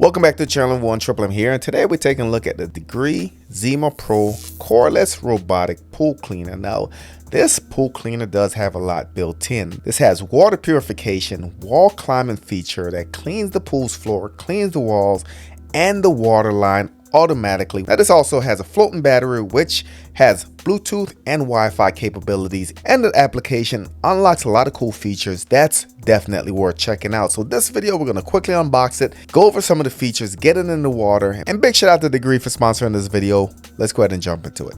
Welcome back to channel 1 Triple M here, and today we're taking a look at the Degrii Zima Pro Cordless Robotic Pool Cleaner. Now, this pool cleaner does have a lot built in. This has water purification, wall climbing feature that cleans the pool's floor, cleans the walls, and the water line automatically. Now, this also has a floating battery which has Bluetooth and Wi-Fi capabilities, and the application unlocks a lot of cool features that's definitely worth checking out. So this video, we're going to quickly unbox it, go over some of the features, get it in the water, and big shout out to Degrii for sponsoring this video. Let's go ahead and jump into it.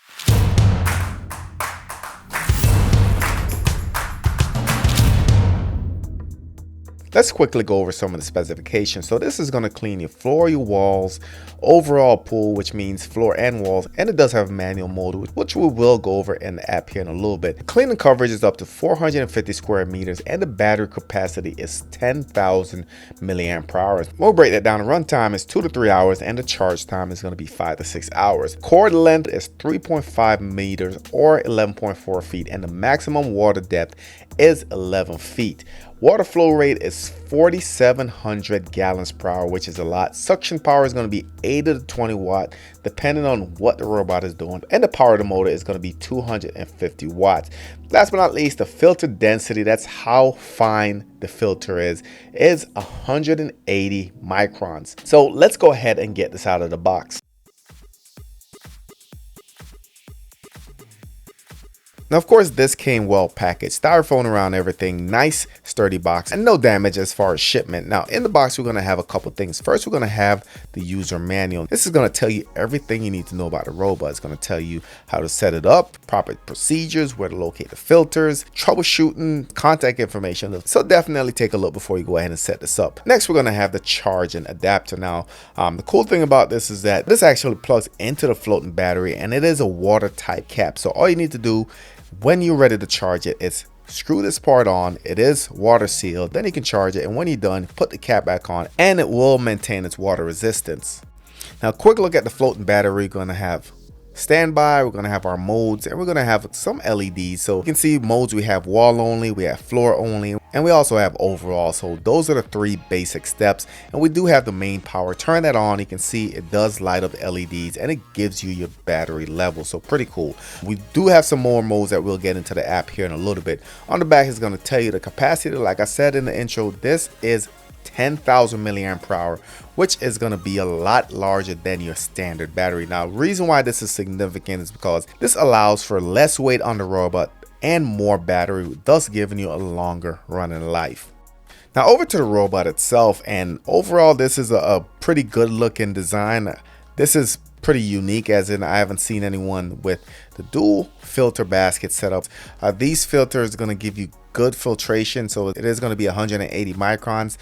Let's quickly go over some of the specifications. So this is going to clean your floor, your walls, overall pool, which means floor and walls, and it does have a manual mode, which we will go over in the app here in a little bit. Cleaning coverage is up to 450 square meters, and the battery capacity is 10,000 milliamp hours. We'll break that down. The runtime is 2 to 3 hours, and the charge time is going to be 5 to 6 hours. Cord length is 3.5 meters or 11.4 feet, and the maximum water depth is 11 feet. Water flow rate is 4,700 gallons per hour, which is a lot. Suction power is going to be 80 to 20 watt, depending on what the robot is doing. And the power of the motor is going to be 250 watts. Last but not least, the filter density, that's how fine the filter is 180 microns. So let's go ahead and get this out of the box. Now, of course, this came well packaged, styrofoam around everything, nice sturdy box, and no damage as far as shipment. Now, in the box, we're going to have a couple things. First, we're going to have the user manual. This is going to tell you everything you need to know about the robot. It's going to tell you how to set it up, proper procedures, where to locate the filters, troubleshooting, contact information. So definitely take a look before you go ahead and set this up. Next, we're going to have the charging adapter. Now, the cool thing about this is that this actually plugs into the floating battery, and it is a water type cap. So all you need to do when you're ready to charge it is screw this part on. It is water sealed, then you can charge it, and when you're done, put the cap back on and it will maintain its water resistance. Now, quick look at the floating battery. We're going to have standby, we're going to have our modes, and we're going to have some LEDs. So you can see modes, we have wall only, we have floor only, and we also have overall. So those are the 3 basic steps, and we do have the main power. Turn that on, you can see it does light up LEDs and it gives you your battery level. So pretty cool. We do have some more modes that we'll get into the app here in a little bit. On the back is going to tell you the capacity. Like I said in the intro, this is 10,000 milliamp hour, which is going to be a lot larger than your standard battery. Now, reason why this is significant is because this allows for less weight on the robot and more battery, thus giving you a longer running life. Now, over to the robot itself, and overall this is a pretty good looking design. This is pretty unique, as in I haven't seen anyone with the dual filter basket setup. These filters are going to give you good filtration, so it is going to be 180 microns.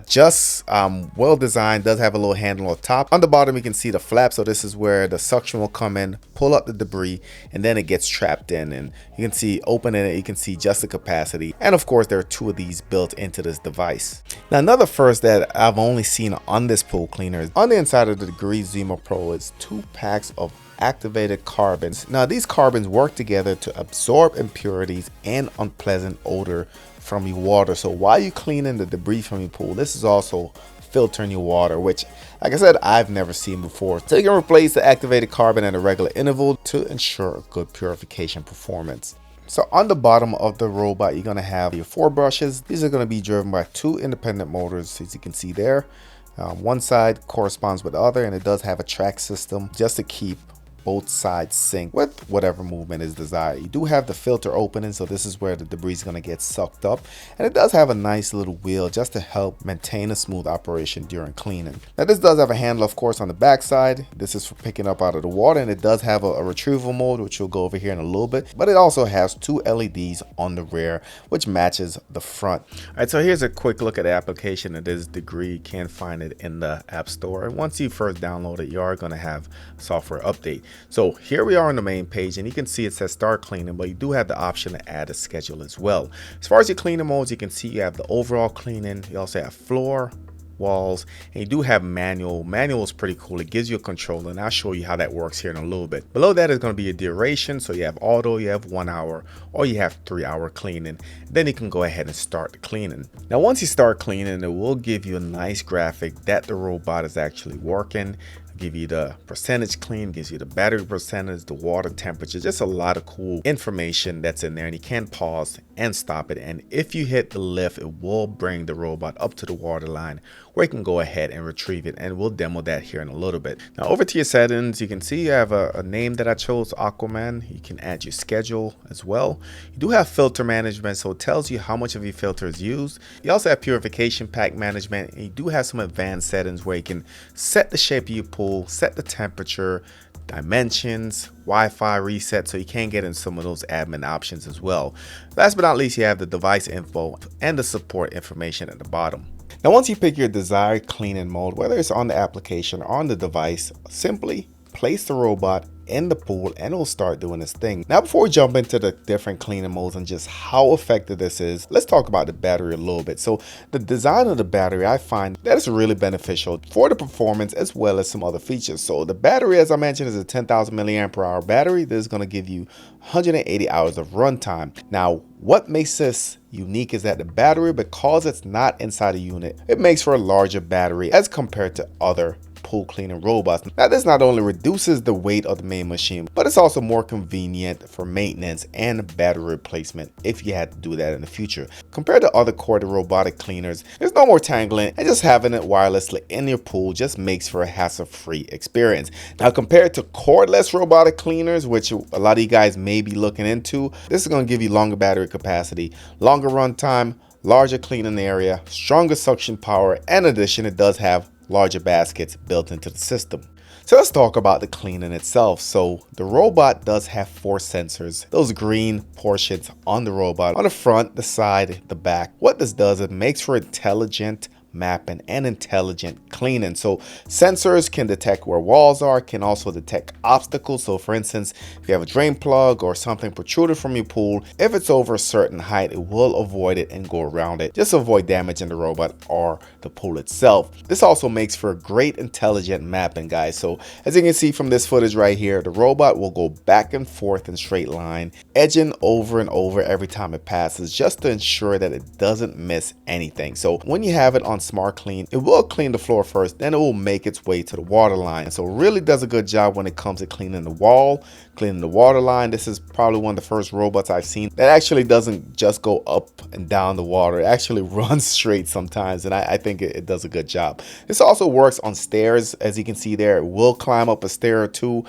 Just well designed. Does have a little handle on top. On the bottom you can see the flap, so this is where the suction will come in, pull up the debris, and then it gets trapped in, and you can see opening it, you can see just the capacity, and of course there are 2 of these built into this device. Now, another first that I've only seen on this pool cleaner is on the inside of the Degrii Zima Pro is 2 packs of activated carbons. Now, these carbons work together to absorb impurities and unpleasant odor from your water. So while you're cleaning the debris from your pool, this is also filtering your water, which, like I said, I've never seen before. So you can replace the activated carbon at a regular interval to ensure a good purification performance. So on the bottom of the robot, you're going to have your 4 brushes. These are going to be driven by 2 independent motors, as you can see there. One side corresponds with the other, and it does have a track system just to keep both sides sync with whatever movement is desired. You do have the filter opening, so this is where the debris is going to get sucked up, and it does have a nice little wheel just to help maintain a smooth operation during cleaning. Now, this does have a handle, of course, on the back side. This is for picking up out of the water, and it does have a retrieval mode, which we'll go over here in a little bit, but it also has 2 LEDs on the rear, which matches the front. All right, so here's a quick look at the application. It is Degrii. You can find it in the App Store, and once you first download it, you are going to have a software update. So here we are on the main page, and you can see it says start cleaning, but you do have the option to add a schedule as well. As far as your cleaning modes, you can see you have the overall cleaning. You also have floor, walls, and you do have manual. Manual is pretty cool. It gives you a controller, and I'll show you how that works here in a little bit. Below that is going to be a duration. So you have auto, you have 1 hour, or you have 3-hour cleaning. Then you can go ahead and start cleaning. Now once you start cleaning, it will give you a nice graphic that the robot is actually working. Give you the percentage clean, gives you the battery percentage, the water temperature, just a lot of cool information that's in there, and you can pause and stop it. And if you hit the lift, it will bring the robot up to the water line where you can go ahead and retrieve it, and we'll demo that here in a little bit. Now over to your settings, you can see you have a name that I chose, Aquaman. You can add your schedule as well. You do have filter management, so it tells you how much of your filter is used. You also have purification pack management, and you do have some advanced settings where you can set the shape of your pool, set the temperature, dimensions, Wi-Fi reset, so you can get in some of those admin options as well. Last but not least, you have the device info and the support information at the bottom. Now once you pick your desired cleaning mode, whether it's on the application or on the device, simply place the robot in the pool and it'll start doing its thing. Now before we jump into the different cleaning modes and just how effective this is, let's talk about the battery a little bit. So the design of the battery, I find that is really beneficial for the performance as well as some other features. So the battery, as I mentioned, is a 10,000 milliampere hour battery. This is going to give you 180 hours of runtime. Now what makes this unique is that the battery, because it's not inside a unit, it makes for a larger battery as compared to other pool cleaning robots. Now this not only reduces the weight of the main machine, but it's also more convenient for maintenance and battery replacement if you had to do that in the future. Compared to other corded robotic cleaners, there's no more tangling, and just having it wirelessly in your pool just makes for a hassle-free experience. Now compared to cordless robotic cleaners, which a lot of you guys may be looking into, this is going to give you longer battery capacity, longer runtime, larger cleaning area, stronger suction power, and in addition, it does have larger baskets built into the system. So let's talk about the cleaning itself. So the robot does have 4 sensors, those green portions on the robot, on the front, the side, the back. What this does, it makes for intelligent mapping and intelligent cleaning. So sensors can detect where walls are, can also detect obstacles. So for instance, if you have a drain plug or something protruding from your pool, if it's over a certain height, it will avoid it and go around it, just to avoid damaging the robot or the pool itself. This also makes for great intelligent mapping, guys. So as you can see from this footage right here, the robot will go back and forth in straight line, edging over and over every time it passes, just to ensure that it doesn't miss anything. So when you have it on Smart Clean, it will clean the floor first, then it will make its way to the water line. So it really does a good job when it comes to cleaning the wall, cleaning the water line. This is probably one of the first robots I've seen that actually doesn't just go up and down the water. It actually runs straight sometimes, and I think it does a good job. This also works on stairs. As you can see there, it will climb up a stair or two.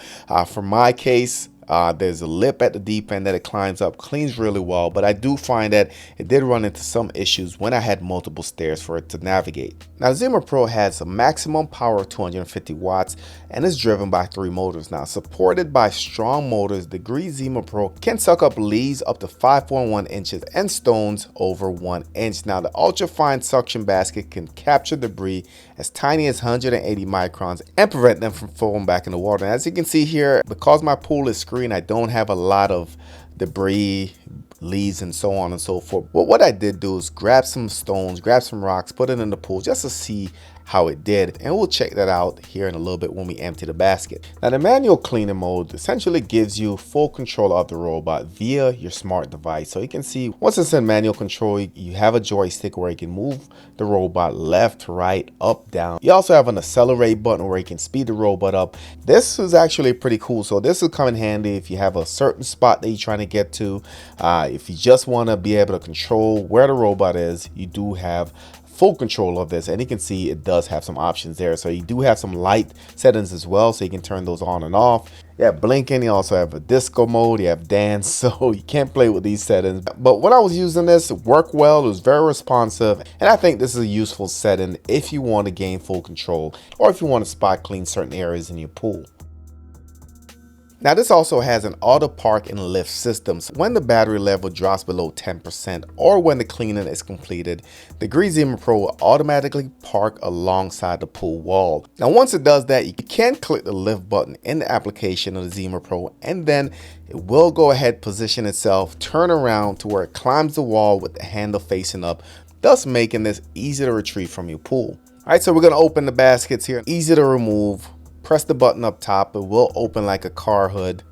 For my case, there's a lip at the deep end that it climbs up, cleans really well, but I do find that it did run into some issues when I had multiple stairs for it to navigate. Now Zima Pro has a maximum power of 250 watts and is driven by 3 motors. Now supported by strong motors, Degrii Zima Pro can suck up leaves up to 5.1 inches and stones over 1 inch. Now the ultra fine suction basket can capture debris as tiny as 180 microns and prevent them from falling back in the water. And as you can see here, because my pool is screened, I don't have a lot of debris, leaves, and so on and so forth. But what I did do is grab some stones, grab some rocks, put it in the pool just to see how it did, and we'll check that out here in a little bit when we empty the basket. Now the manual cleaning mode essentially gives you full control of the robot via your smart device. So you can see once it's in manual control, you have a joystick where you can move the robot left, right, up, down. You also have an accelerate button where you can speed the robot up. This is actually pretty cool. So this will come in handy if you have a certain spot that you're trying to get to. If you just want to be able to control where the robot is, you do have full control of this, and you can see it does have some options there. So you do have some light settings as well, so you can turn those on and off. You have blinking, you also have a disco mode, you have dance, so you can't play with these settings. But when I was using this, it worked well, it was very responsive, and I think this is a useful setting if you want to gain full control or if you want to spot clean certain areas in your pool. Now this also has an auto park and lift system. So when the battery level drops below 10% or when the cleaning is completed, the Degrii Zima Pro will automatically park alongside the pool wall. Now once it does that, you can click the lift button in the application of the Zima Pro, and then it will go ahead, position itself, turn around to where it climbs the wall with the handle facing up, thus making this easy to retrieve from your pool. All right, so we're gonna open the baskets here. Easy to remove. Press the button up top. It will open like a car hood.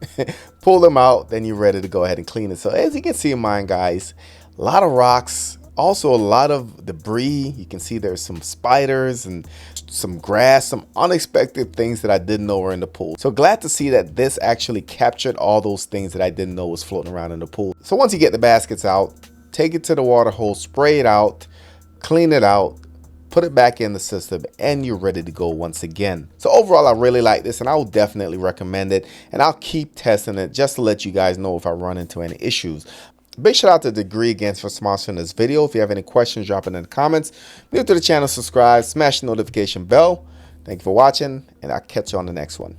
Pull them out, then you're ready to go ahead and clean it. So as you can see in mine, guys, a lot of rocks, also a lot of debris. You can see there's some spiders and some grass, some unexpected things that I didn't know were in the pool. So glad to see that this actually captured all those things that I didn't know was floating around in the pool. So once you get the baskets out, take it to the water hose, spray it out, clean it out, put it back in the system, and you're ready to go once again. So overall, I really like this, and I will definitely recommend it, and I'll keep testing it just to let you guys know if I run into any issues. Big shout out to Degrii again for sponsoring this video. If you have any questions, drop it in the comments. New to the channel, subscribe, smash the notification bell. Thank you for watching, and I'll catch you on the next one.